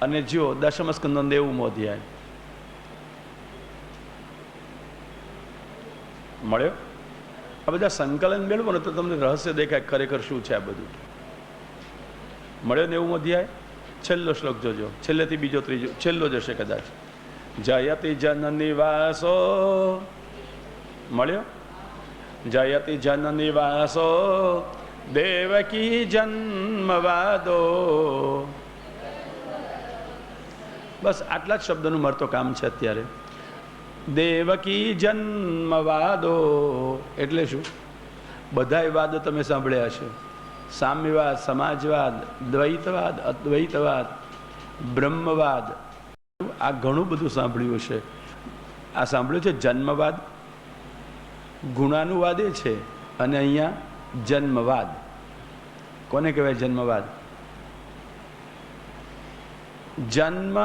અને જો દશમ સ્કંદનો 90મો અધ્યાય મળ્યો. આ બધા સંકલન મેળવો ને તો તમને રહસ્ય દેખાય ખરેખર શું છે આ બધું. મળ્યો 90મો અધ્યાય. છેલ્લો શ્લોક જોજો, છેલ્લેથી બીજો ત્રીજો છેલ્લો જશે કદાચ. જયતિ જનનિવાસો. મળ્યો. જયતિ જનનિવાસો દેવકી જન્મવાદો. બસ આટલા જ શબ્દનું મળતો કામ છે અત્યારે. દેવકી જન્મવાદો એટલે શું? બધાય વાદ તમે સાંભળ્યા હશે. સામ્યવાદ, સમાજવાદ, દ્વૈતવાદ, અદ્વૈતવાદ, બ્રહ્મવાદ, આ ઘણું બધું સાંભળ્યું છે. આ સાંભળ્યું છે જન્મવાદ, ગુણાનુવાદ એ છે. અને અહીંયા જન્મવાદ. કોને કહેવાય જન્મવાદ? જન્મ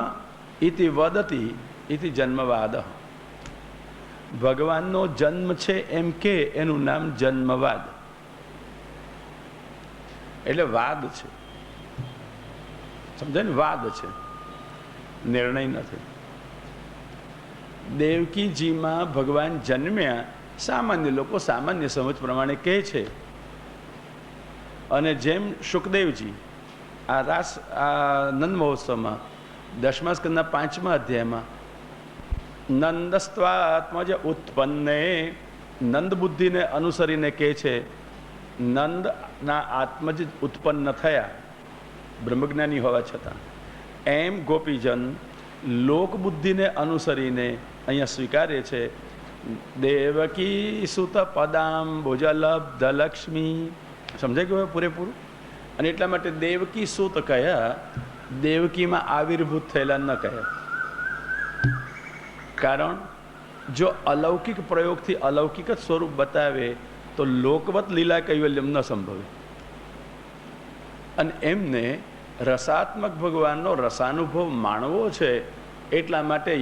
ઇતિ વદતી ઇતિ જન્મવાદ. ભગવાનનો જન્મ છે એમ કે એનું નામ જન્મવાદ. એટલે વાદ છે. સમજાય ને? વાદ છે, નિર્ણય નથી. દેવકીજીમાં ભગવાન જન્મ્યા સામાન્ય લોકો સામાન્ય સમજ પ્રમાણે કહે છે. અને જેમ સુખદેવજી આ નંદ મહોત્સવમાં 10મા સ્કંદના 5મા અધ્યાયમાં નંદસ્ત્વાત્મજ ઉત્પન્ને, નંદ બુદ્ધિને અનુસરીને કહે છે નંદના આત્મજ ઉત્પન્ન થયા બ્રહ્મજ્ઞાની હોવા છતાં, એમ ગોપીજન લોકબુદ્ધિને અનુસરીને અહીંયા સ્વીકારે છે દેવકી સુત પદાંબુજલબ્ધ લક્ષ્મી. સમજાય ગયું પૂરેપૂરું? અને એટલા માટે દેવકી સુત કયા, દેવકીમાં આવિર્ભૂત થયેલા ન કયા. કારણ જો અલૌકિક પ્રયોગથી અલૌકિક જ સ્વરૂપ બતાવે તો લોકવત લીલા કૈવલ્યમ ન સંભવે. અને એમને રસાત્મક ભગવાનનો રસાનુભવ માણવો છે, એટલા માટે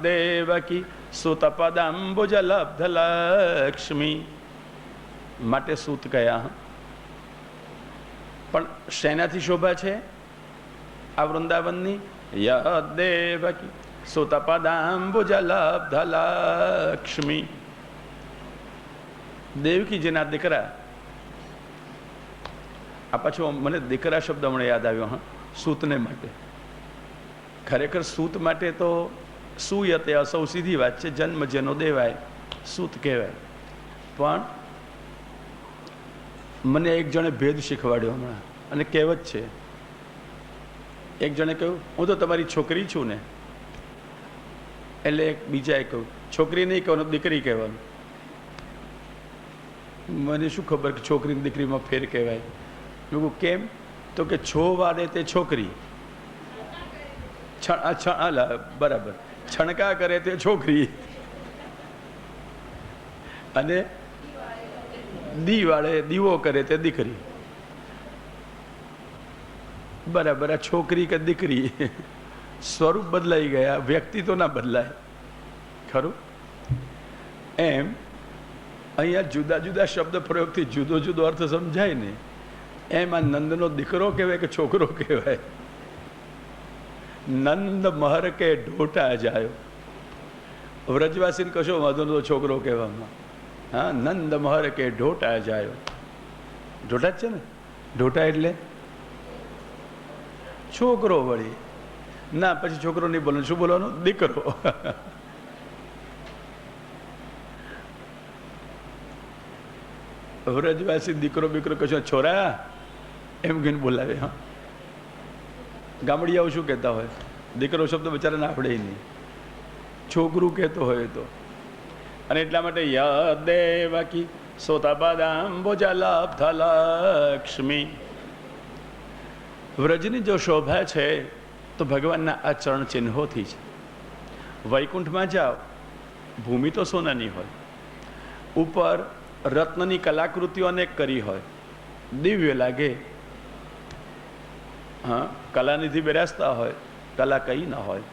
દેવકી સુત પદાંબુજલબ્ધ લક્ષ્મી માટે સૂત કયા. પણ શેનાથી શોભા છે આ વૃંદાવનની? દેવકી સુત પદાંબુજલબ્ધ લક્ષ્મી. દેવકીજીના દીકરા. આ પાછો મને દીકરા શબ્દ હમણાં યાદ આવ્યો. હા, સૂતને માટે. ખરેખર સૂત માટે તો સુયતે અસૌ સીધી વાત છે, જન્મ જેનો દેવાય સૂત કહેવાય. પણ મને એક જણે ભેદ શીખવાડ્યો હમણાં, અને કહેવત છે. એક જણે કહ્યું હું તો તમારી છોકરી છું ને, એટલે એક બીજાએ કહ્યું છોકરી નહીં કહેવાનું, દીકરી કહેવાનું. મને શું ખબર કે છોકરીની દીકરીમાં ફેર કહેવાય. મેં કેમ? તો કે છો વાળે તે છોકરી, બરાબર, છણકા કરે તે છોકરી, અને દી વાળે દીવો કરે તે દીકરી. બરાબર. આ છોકરી કે દીકરી સ્વરૂપ બદલાઈ ગયા, વ્યક્તિ તો ના બદલાય. ખરું? એમ અહીંયા જુદા જુદા શબ્દ પ્રયોગથી જુદો જુદો અર્થ સમજાય ને. એમ આ નંદનો દીકરો કહેવાય કે છોકરો કહેવાય? નંદ મહર કે ઢોટા જાયો. વ્રજવાસીને કશો વાંધો નતો છોકરો કહેવામાં. હા, નંદ મહર કે ઢોટા જાયો. ઢોટા જ છે ને? ઢોટા એટલે છોકરો વળી. ના, પછી છોકરો નહીં બોલવાનું. શું બોલવાનું? દીકરો. વ્રજવાસી દીકરો બીકરો કશો છોરા એમ કહીને બોલાવે. હા, ગામડિયાઓ શું કહેતા હોય? દીકરો શબ્દ બચારાને આવડે નહીં, છોકરું કહેતો હોય તો. અને એટલા માટે દેવકી સુત પદાંબુજલબ્ધ લક્ષ્મી. વ્રજની જો શોભા છે તો ભગવાનના આ ચરણ ચિહ્નોથી છે. વૈકુંઠમાં જાઓ, ભૂમિ તો સોનાની હોય, ઉપર રત્નની કલાકૃતિઓ અનેક કરી હોય, દિવ્ય લાગે. હા, કલાનિધિ બિરાજતા હોય, કલા કઈ ન હોય.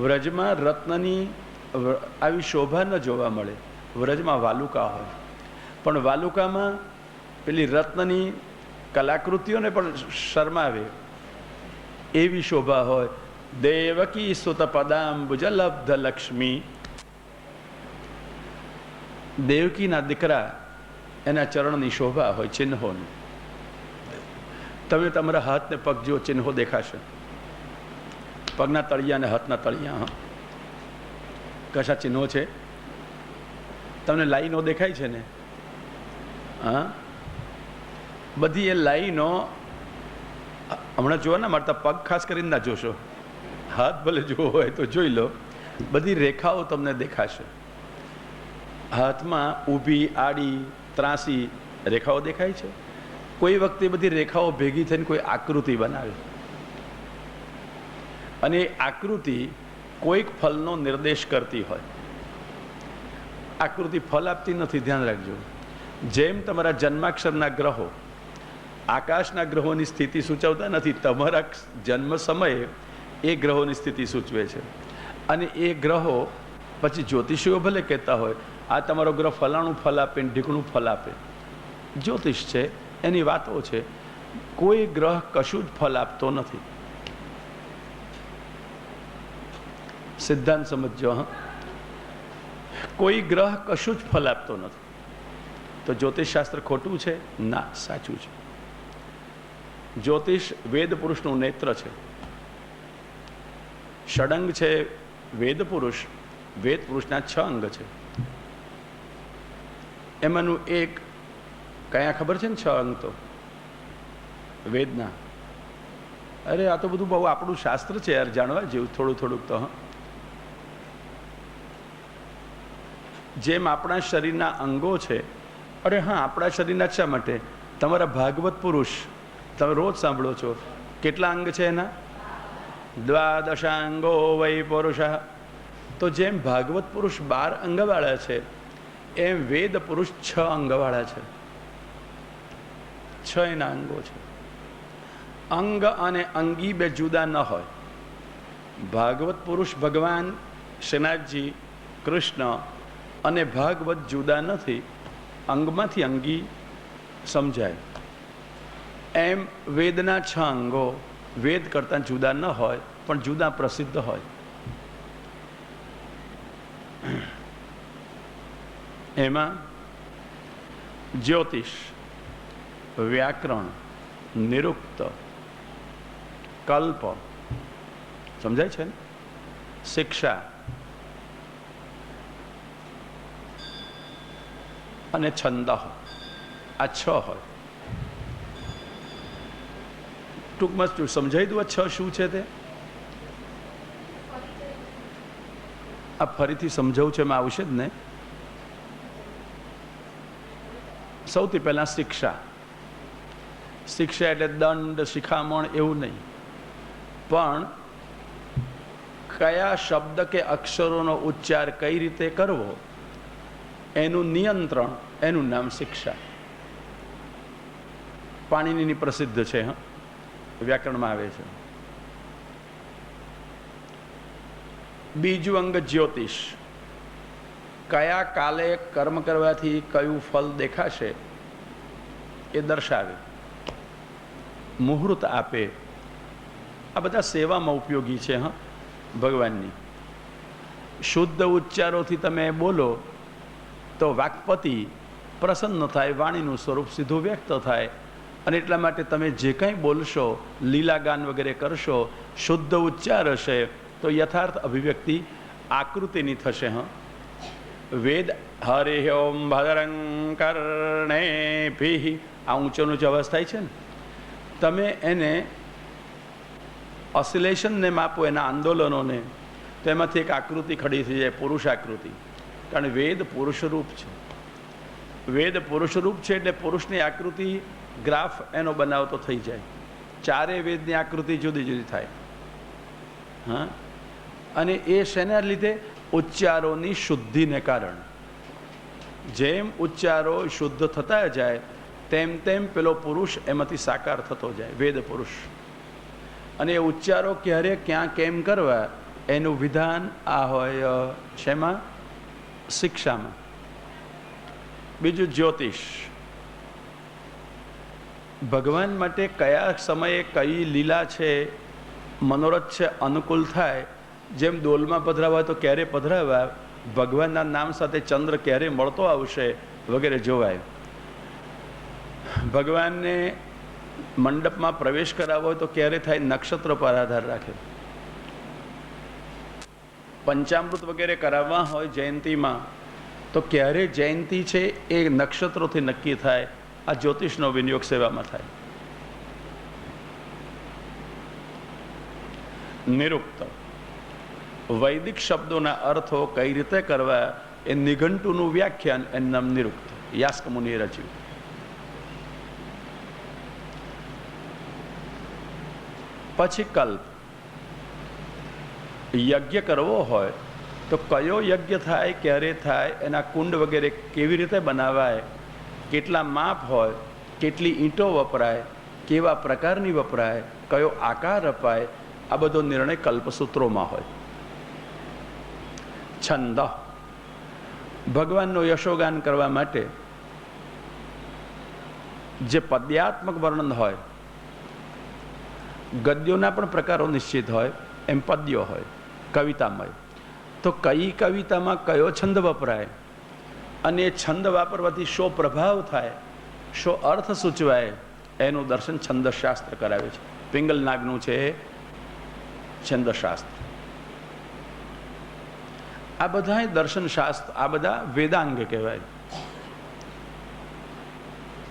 વ્રજમાં રત્નની આવી શોભા ન જોવા મળે. વ્રજમાં વાલુકા હોય, પણ વાલુકામાં પેલી રત્નની કલાકૃતિઓને પણ શરમાવે એવી શોભા હોય. દેવકી સુત પદાંબુજલબ્ધ લક્ષ્મી. દેવકીના દીકરા, એના ચરણની શોભા હોય, ચિહ્નોની. તમે તમારા હાથ ને પગ જેવો ચિહ્નો દેખાશે. પગના તળિયા અને હાથના તળિયા કશા ચિહ્નો છે? તમને લાઈનો દેખાય છે ને? હા, બધી એ લાઈનો હમણાં જોવા ના મળતા. પગ ખાસ કરીને ના જોશો, હાથ ભલે જોવો હોય તો જોઈ લો. બધી રેખાઓ તમને દેખાશે. હાથમાં ઊભી, આડી, ત્રાસી રેખાઓ દેખાય છે. કોઈ વખતે બધી રેખાઓ ભેગી થઈને કોઈ આકૃતિ બનાવે, અને એ આકૃતિ કોઈક ફલનો નિર્દેશ કરતી હોય. આકૃતિ ફલ આપતી નથી, ધ્યાન રાખજો. જેમ તમારા જન્માક્ષરના ગ્રહો આકાશના ગ્રહોની સ્થિતિ સૂચવતા નથી, તમારા જન્મ સમયે એ ગ્રહોની સ્થિતિ સૂચવે છે. અને એ ગ્રહો પછી જ્યોતિષીઓ ભલે કહેતા હોય આ તમારો ગ્રહ ફલાણું ફલ આપે ને ઢીકણું ફલ આપે, જ્યોતિષ છે એની વાતો છે. કોઈ ગ્રહ કશું જ ફલ આપતો નથી. સિદ્ધાંત સમજો. હા, કોઈ ગ્રહ કશું જ ફલ આપતો નથી. તો જ્યોતિષશાસ્ત્ર ખોટું છે? ના, સાચું છે. જ્યોતિષ વેદ પુરુષનું નેત્ર છે. ષડંગ છે વેદ પુરુષ. વેદ પુરુષના 6 અંગ છે. એમાંનું એક કયા ખબર છે ને 6 અંગ તો વેદના. અરે આ તો બધું બહુ આપણું શાસ્ત્ર છે યાર, જાણવા જેવું થોડું થોડુંક તો. જેમ આપણા શરીરના અંગો છે, અરે હા, આપણા શરીરના શા માટે? તમારા ભાગવત પુરુષ તમે રોજ સાંભળો છો, કેટલા અંગ છે એના? 12 અંગો વૈ પુરુષ. તો જેમ ભાગવત પુરુષ 12 અંગવાળા છે, એમ વેદ પુરુષ 6 અંગવાળા છે. 6 એના અંગો છે. અંગ અને અંગી બે જુદા ન હોય. ભાગવત પુરુષ ભગવાન શ્રીનાથજી કૃષ્ણ અને ભાગવત જુદા નથી, અંગમાંથી અંગી સમજાય. એમ વેદના 6 અંગો વેદ કરતાં જુદા ન હોય, પણ જુદા પ્રસિદ્ધ હોય. એમાં જ્યોતિષ, વ્યાકરણ, નિરુક્ત, કલ્પ, સમજાય છે ને, શિક્ષા અને છંદ, આ 6 હોય. ટૂંકમાં સમજાવી દઉં આ 6 શું છે તે. આ ફરીથી સમજાવું છે એમાં આવશે જ ને. સૌથી પહેલાં શિક્ષા. શિક્ષા એટલે દંડ, શિખામણ એવું નહીં, પણ કયા શબ્દ કે અક્ષરોનો ઉચ્ચાર કઈ રીતે કરવો એનું નિયંત્રણ, એનું નામ શિક્ષા. પાણીની પ્રસિદ્ધ છે, હા, વ્યાકરણમાં આવે છે. બીજું અંગ જ્યોતિષ. કયા કાલે કર્મ કરવાથી કયું ફળ દેખાશે એ દર્શાવે, મુહૂર્ત આપે. આ બધા સેવામાં ઉપયોગી છે, હા, ભગવાનની. શુદ્ધ ઉચ્ચારોથી તમે બોલો તો વાક્પતિ પ્રસન્ન થાય, વાણીનું સ્વરૂપ સીધું વ્યક્ત થાય. અને એટલા માટે તમે જે કંઈ બોલશો, લીલાગાન વગેરે કરશો, શુદ્ધ ઉચ્ચાર હશે તો યથાર્થ અભિવ્યક્તિ આકૃતિની થશે. હા, વેદ હરિ ઓમ ભદ્રં કર્ણેભિઃ, આ ઊંચોનો જ અવાજ થાય છે ને, તમે એને ઓસિલેશનને માપો, એના આંદોલનોને, તો એમાંથી એક આકૃતિ ખડી થઈ જાય, પુરુષ આકૃતિ. કારણ વેદ પુરુષરૂપ છે. વેદ પુરુષરૂપ છે એટલે પુરુષની આકૃતિ ગ્રાફ એનો બનાવતો થઈ જાય. 4 વેદની આકૃતિ જુદી જુદી થાય. હા, અને એ શેના લીધે? ઉચ્ચારોની શુદ્ધિને કારણે. જેમ ઉચ્ચારો શુદ્ધ થતા જાય તેમ તેમ પેલો પુરુષ એમાંથી સાકાર થતો જાય, વેદ પુરુષ. અને એ ઉચ્ચારો ક્યારે ક્યાં કેમ કરવા એનું વિધાન આ હોય શેમાં? શિક્ષામાં. બીજું જ્યોતિષ. ભગવાન માટે કયા સમયે કઈ લીલા છે, મનોરથ છે, અનુકૂળ થાય. જેમ ડોલમાં પધરાવા તો ક્યારે પધરાવા, ભગવાનના નામ સાથે ચંદ્ર ક્યારે મળતો આવશે વગેરે જોવાય. ભગવાનને મંડપમાં પ્રવેશ કરાવવો હોય તો ક્યારે થાય, નક્ષત્ર પર આધાર રાખે. પંચામૃત વગેરે કરાવવા હોય જયંતીમાં તો ક્યારે જયંતી છે એ નક્ષત્રોથી નક્કી થાય. આ જ્યોતિષનો વિનિયોગ સેવામાં થાય. નિરુક્ત. વૈદિક શબ્દોના અર્થો કઈ રીતે કરવા એ નિઘંટુનું વ્યાખ્યાન, એનું નામ નિરુક્ત, યાસ્ક મુનિએ રચ્યું. પછી કલ્પ. યજ્ઞ કરવો હોય તો કયો યજ્ઞ થાય, ક્યારે થાય, એના કુંડ વગેરે કેવી રીતે બનાવાય, કેટલા માપ હોય, કેટલી ઈંટો વપરાય, કેવા પ્રકારની વપરાય, કયો આકાર અપાય, આ બધો નિર્ણય કલ્પસૂત્રોમાં હોય. છંદ. ભગવાનનું યશોગાન કરવા માટે જે પદ્યાત્મક વર્ણન હોય, ગદ્યોના પણ પ્રકારો નિશ્ચિત હોય, એમ પદ્યો હોય, કવિતામય. તો કઈ કવિતામાં કયો છંદ વપરાય અને એ છંદ વાપરવાથી શો પ્રભાવ થાય, શો અર્થ સૂચવાય, એનું દર્શન છંદશાસ્ત્ર કરાવે છે. પિંગલ નાગનું છે છંદશાસ્ત્ર. આ બધા દર્શનશાસ્ત્ર, આ બધા વેદાંગ કહેવાય.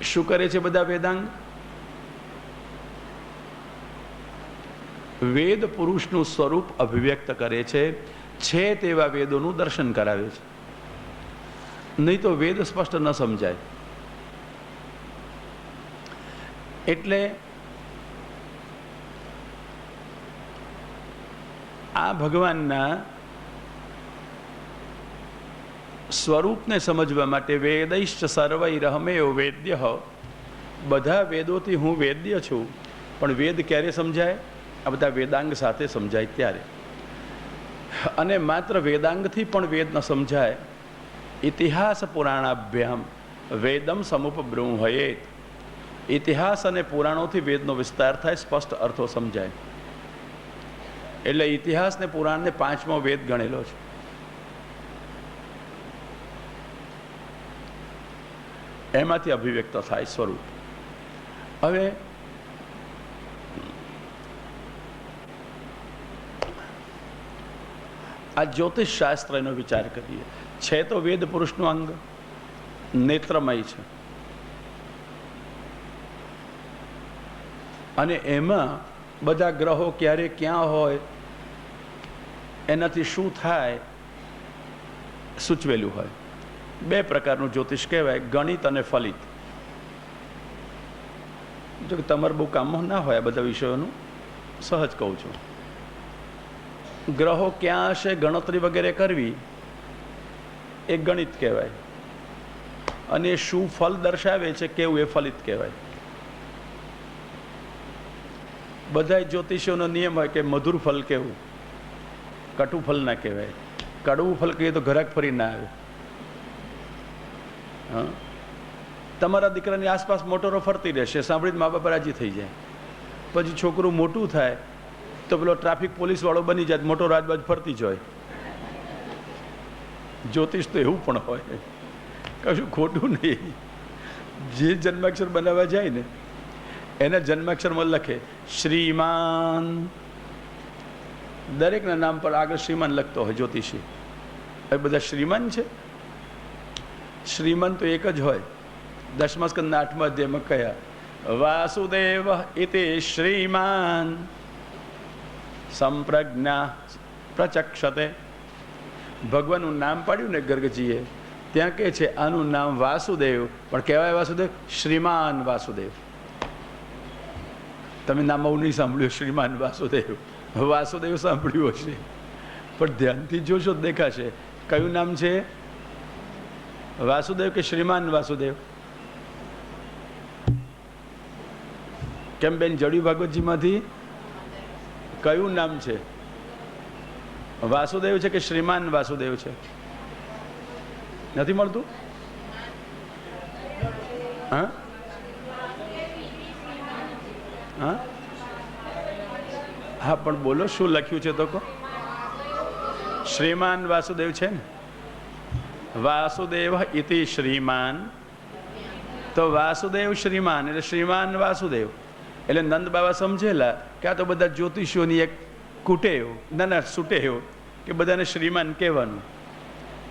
શું કરે છે બધા વેદાંગ? વેદ પુરુષનું સ્વરૂપ અભિવ્યક્ત કરે છે તેવા વેદોનું દર્શન કરાવે છે. નહીં તો વેદ સ્પષ્ટ ન સમજાય. એટલે આ ભગવાનના સ્વરૂપને સમજવા માટે વેદૈશ્ચ સર્વૈરહમેવ વેદ્ય, બધા વેદોથી હું વેદ્ય છું. પણ વેદ ક્યારે સમજાય? આ બધા વેદાંગ સાથે સમજાય ત્યારે. અને માત્ર વેદાંગથી પણ વેદ ન સમજાય. ઇતિહાસ પુરાણાભ્યામ વેદમ સમુપબ્રહ્મયેત. ઇતિહાસ અને પુરાણોથી વેદનો વિસ્તાર થાય, સ્પષ્ટ અર્થો સમજાય. એટલે ઇતિહાસ ને પુરાણને 5મો વેદ ગણેલો છે. એમાંથી અભિવ્યક્ત થાય સ્વરૂપ. હવે આ જ્યોતિષ શાસ્ત્ર એનો વિચાર કરીએ. છે તો વેદ પુરુષનું અંગ, નેત્રમય છે. અને એમાં બધા ગ્રહો ક્યારે ક્યાં હોય, એનાથી શું થાય સૂચવેલું હોય. 2 પ્રકારનું જ્યોતિષ કહેવાય, ગણિત અને ફલિત. જો કે તમારે બહુ કામમાં ના હોય આ બધા વિષયોનું, સહજ કહું છું. ગ્રહો ક્યાં હશે ગણતરી વગેરે કરવી એ ગણિત કહેવાય, અને શું ફલ દર્શાવે છે કેવું એ ફલિત કહેવાય. બધા જ્યોતિષીઓનો નિયમ હોય કે મધુર ફલ કેવું, કટુ ફલ ના કહેવાય. કડવું ફલ કહીએ તો ઘરાક ફરી ના આવે. હા, તમારા દીકરાની આસપાસ મોટરો ફરતી રહેશે, સાંભળીને મા બાપ રાજી થઈ જાય. પછી છોકરું મોટું થાય તો પેલો ટ્રાફિક પોલીસવાળો બની જાય, મોટો રાજબાજ ફરતી જ હોય. જ્યોતિષ તો એવું પણ હોય, કશું ખોટું નહીં. જે જન્માક્ષર બનાવવા જાય ને એના જન્માક્ષરમાં લખે શ્રીમાન. દરેકના નામ પર આગળ શ્રીમાન લખતો હોય જ્યોતિષી. એ બધા શ્રીમાન છે. શ્રીમાન તો એક જ હોય. 10મા સ્કંદના 8મા અધ્યાયમાં કયા? વાસુદેવ ઇતિ શ્રીમાન સંપ્રજ્ઞા પ્રચક્ષતે. ભગવાનનું નામ પાડ્યું ને ગર્ગજીએ, ત્યાં કહે છે આનું નામ વાસુદેવ, પણ કહેવાય વાસુદેવ શ્રીમાન વાસુદેવ. તમે નામ આવું નહીં સાંભળ્યું, શ્રીમાન વાસુદેવ. વાસુદેવ સાંભળ્યું હશે, પણ ધ્યાનથી જોશો દેખાશે કયું નામ છે, વાસુદેવ કે શ્રીમાન વાસુદેવ. કેમ બેન, જડી ભાગવતજીમાંથી કયું નામ છે? વાસુદેવ છે કે શ્રીમાન વાસુદેવ છે? નથી મળતું? હા હા હા, પણ બોલો શું લખ્યું છે તો કહો. શ્રીમાન વાસુદેવ છે ને? વાસુદેવ ઇતિ શ્રીમાન. તો વાસુદેવ શ્રીમાન એટલે શ્રીમાન વાસુદેવ. એટલે નંદ બાબા સમજેલા કે આ તો બધા જ્યોતિષીઓની એક કુટેવ, ના સુટેવ કે બધાને શ્રીમાન કહેવાનું.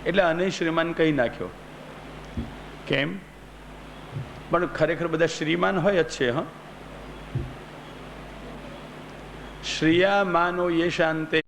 એટલે આને શ્રીમાન કહી નાખ્યો. કેમ? પણ ખરેખર બધા શ્રીમાન હોય જ છે. હા, શ્રિયા માનો યે શાંતે